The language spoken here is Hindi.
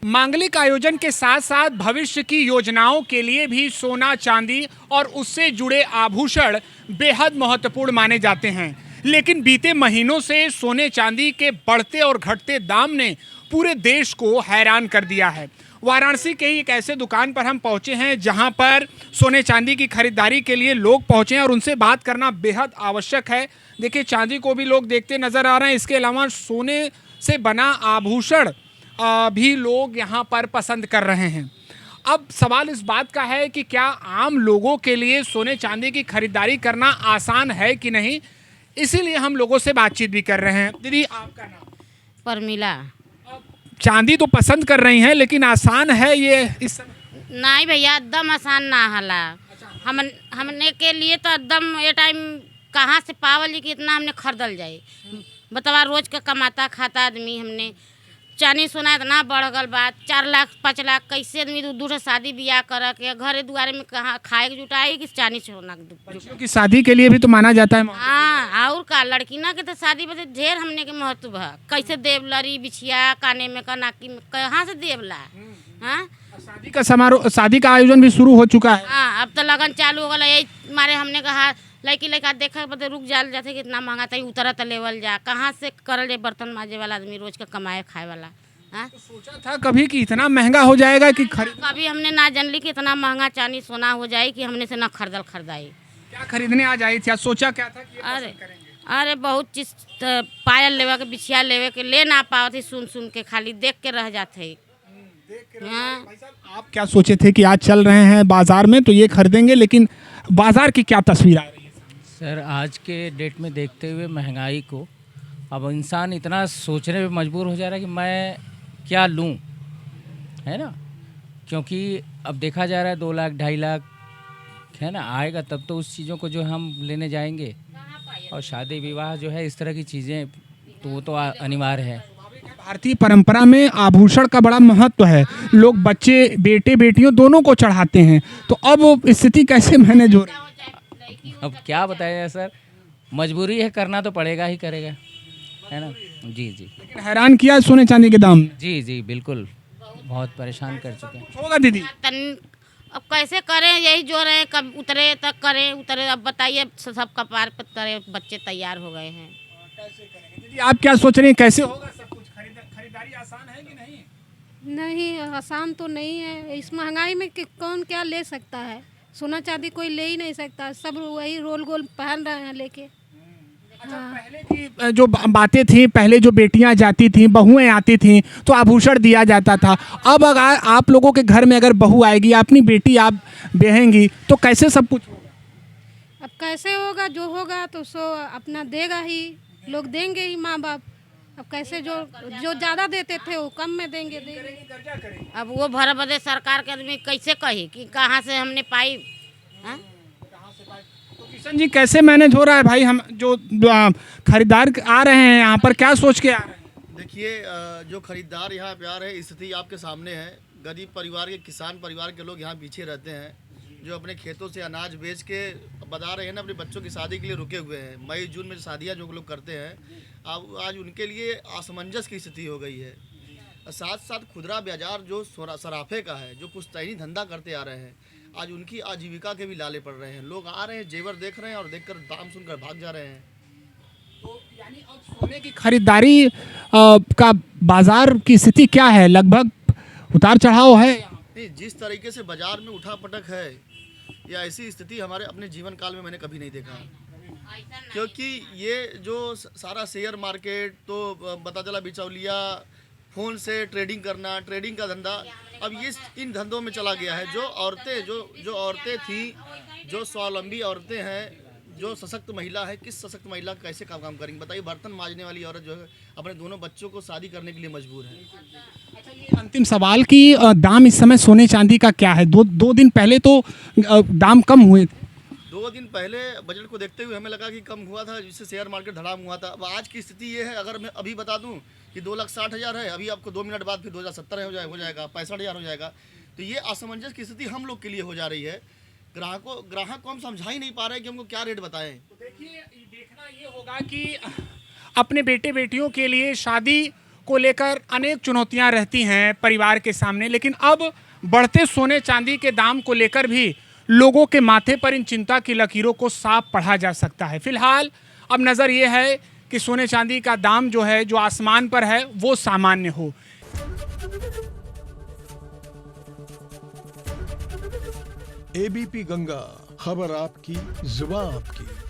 मांगलिक आयोजन के साथ साथ भविष्य की योजनाओं के लिए भी सोना चांदी और उससे जुड़े आभूषण बेहद महत्वपूर्ण माने जाते हैं। लेकिन बीते महीनों से सोने चांदी के बढ़ते और घटते दाम ने पूरे देश को हैरान कर दिया है। वाराणसी के ही एक ऐसे दुकान पर हम पहुंचे हैं जहां पर सोने चांदी की खरीदारी के लिए लोग पहुंचे हैं और उनसे बात करना बेहद आवश्यक है। देखिए, चांदी को भी लोग देखते नजर आ रहे हैं, इसके अलावा सोने से बना आभूषण भी लोग यहाँ पर पसंद कर रहे हैं। अब सवाल इस बात का है कि क्या आम लोगों के लिए सोने चांदी की खरीदारी करना आसान है कि नहीं, इसीलिए हम लोगों से बातचीत भी कर रहे हैं। दीदी, आपका नाम? परमिला। चांदी तो पसंद कर रही हैं, लेकिन आसान है ये इस समय? नहीं भैया, एकदम आसान ना हला। हमने के लिए तो एकदम ये टाइम कहाँ से पावल कि इतना हमने खरीदल जाए। बतावा, रोज का कमाता खाता आदमी, हमने चांदी सोना इतना बढ़ गल बात 4 लाख 5 लाख कैसे आदमी दूर शादी ब्याह कर के घरे दुआरे में कहाँ खाए के जुटाई कि चांदी सोना बच्चों की शादी के लिए भी तो माना जाता है। हाँ, और का लड़की ना के तो शादी बदे ढेर हमने के महत्व है। कैसे देव लरी बिछिया काने में का नाकी में कहाँ से देवला। हाँ, शादी का समारोह, शादी का आयोजन भी शुरू हो चुका है। हाँ, अब तो लगन चालू हो गया। यही मारे हमने कहा लड़की लड़का देखा बदे रुक जाल जाते कि इतना महंगा तई उतरत लेवल जा कहाँ से करल जाए। बर्तन माजे वाला आदमी रोज का कमाए खाए वाला। हाँ, तो सोचा था कभी कि इतना महंगा हो जाएगा कि कभी हमने ना जानली कि इतना महंगा चांदी सोना हो जाए कि हमने से ना खरीदाई। क्या खरीदने आ जाई थी? सोचा क्या था कि ये अरे पसंद करेंगे? अरे बहुत चीज पायल लेवे के बिछिया लेवे के ले ना पावत थी, सुन के खाली देख के रह जाते। हाँ, भाई साहब, आप क्या सोचे थे कि आज चल रहे हैं बाजार में तो ये खरीदेंगे, लेकिन बाजार की क्या तस्वीर आ रही है? सर, आज के डेट में देखते हुए महंगाई को अब इंसान इतना सोचने पे मजबूर हो जा रहा है कि मैं क्या लूं, है ना। क्योंकि अब देखा जा रहा है 2 लाख 2.5 लाख है ना आएगा, तब तो उस चीज़ों को जो हम लेने जाएंगे। और शादी विवाह जो है इस तरह की चीज़ें तो वो तो अनिवार्य है। भारतीय परंपरा में आभूषण का बड़ा महत्व है। लोग बच्चे बेटे बेटियों दोनों को चढ़ाते हैं, तो अब वो स्थिति कैसे मैनेज हो रही है? अब क्या बताया सर, मजबूरी है, करना तो पड़ेगा ही करेगा, है ना। जी जी लेकिन हैरान किया सोने चांदी के दाम ने। जी जी बिल्कुल, बहुत परेशान कर चुके हैं। होगा दीदी? अब कैसे करें, यही जो रहे कब उतरे तक करें उतरे। अब बताइए, सब कपार पर तरे बच्चे तैयार हो गए हैं। दीदी, आप क्या सोच रही हैं, कैसे होगा सब कुछ? खरीदारी आसान है कि नहीं? नहीं, आसान तो नहीं है। इस महंगाई में कौन क्या ले सकता है? सोना चांदी कोई ले ही नहीं सकता, सब वही रोल गोल पहन रहे हैं लेके। अच्छा, पहले की जो बातें थी, पहले जो बेटियां जाती थी, बहुएं आती थी तो आभूषण दिया जाता था। अब अगर आप लोगों के घर में अगर बहू आएगी, अपनी बेटी आप बेहेंगी, तो कैसे सब कुछ होगा? अब कैसे होगा? जो होगा तो सो अपना देगा ही, लोग देंगे ही माँ बाप। अब कैसे जो ज़्यादा देते थे वो कम में देंगे। अब वो भर बदे सरकार के आदमी कैसे कही कि कहाँ से हमने पाई। हाँ? तो किशन जी, कैसे मैनेज हो रहा है भाई? हम जो खरीदार आ रहे हैं यहाँ पर, क्या सोच के आ रहे हैं? देखिए, जो खरीदार यहाँ पे आ रहे हैं, स्थिति आपके सामने है। गरीब परिवार के, किसान परिवार के लोग यहाँ पीछे रहते हैं, जो अपने खेतों से अनाज बेच के बता रहे हैं ना, अपने बच्चों की शादी के लिए रुके हुए हैं। मई जून में शादियाँ जो लोग करते हैं, अब आज उनके लिए असमंजस की स्थिति हो गई है। साथ साथ खुदरा बाजार जो सराफे का है, जो पुश्तैनी धंधा करते आ रहे हैं, आज उनकी आजीविका के भी लाले पड़ रहे हैं। लोग आ रहे हैं, जेवर देख रहे हैं और देखकर दाम सुनकर भाग जा रहे हैं। तो यानी अब सोने की खरीदारी का बाजार की स्थिति क्या है? लगभग उतार चढ़ाव है? नहीं, जिस तरीके से बाजार में उठापटक है, या ऐसी स्थिति हमारे अपने जीवन काल में मैंने कभी नहीं देखा। क्योंकि ये जो सारा शेयर मार्केट, तो पता चला बिचौलिया, फ़ोन से ट्रेडिंग करना, ट्रेडिंग का धंधा, अब ये इन धंधों में चला गया है। जो औरतें थी, जो स्वावलंबी औरतें हैं, जो सशक्त महिला है, किस सशक्त महिला कैसे काम करेंगी बताइए? बर्तन मांजने वाली औरत जो है अपने दोनों बच्चों को शादी करने के लिए मजबूर है। अच्छा, ये अंतिम सवाल कि दाम इस समय सोने चांदी का क्या है? दो दिन पहले तो दाम कम हुए थे। 2 दिन पहले बजट को देखते हुए हमें लगा कि कम हुआ था, जिससे शेयर मार्केट धड़ाम हुआ था। अब आज की स्थिति ये है, अगर मैं अभी बता दूं कि 2,60,000 है, अभी आपको 2 मिनट बाद फिर 2,70 हो जाएगा, 65,000 हो जाएगा। तो ये असमंजस की स्थिति हम लोग के लिए हो जा रही है। ग्राहक को हम समझा ही नहीं पा रहे कि हमको क्या रेट बताएं। तो देखिए, देखना ये होगा कि अपने बेटे बेटियों के लिए शादी को लेकर अनेक चुनौतियां रहती हैं परिवार के सामने, लेकिन अब बढ़ते सोने चांदी के दाम को लेकर भी लोगों के माथे पर इन चिंता की लकीरों को साफ पढ़ा जा सकता है। फिलहाल अब नज़र ये है कि सोने चांदी का दाम जो है, जो आसमान पर है, वो सामान्य हो। एबीपी गंगा, खबर आपकी, जुबान आपकी।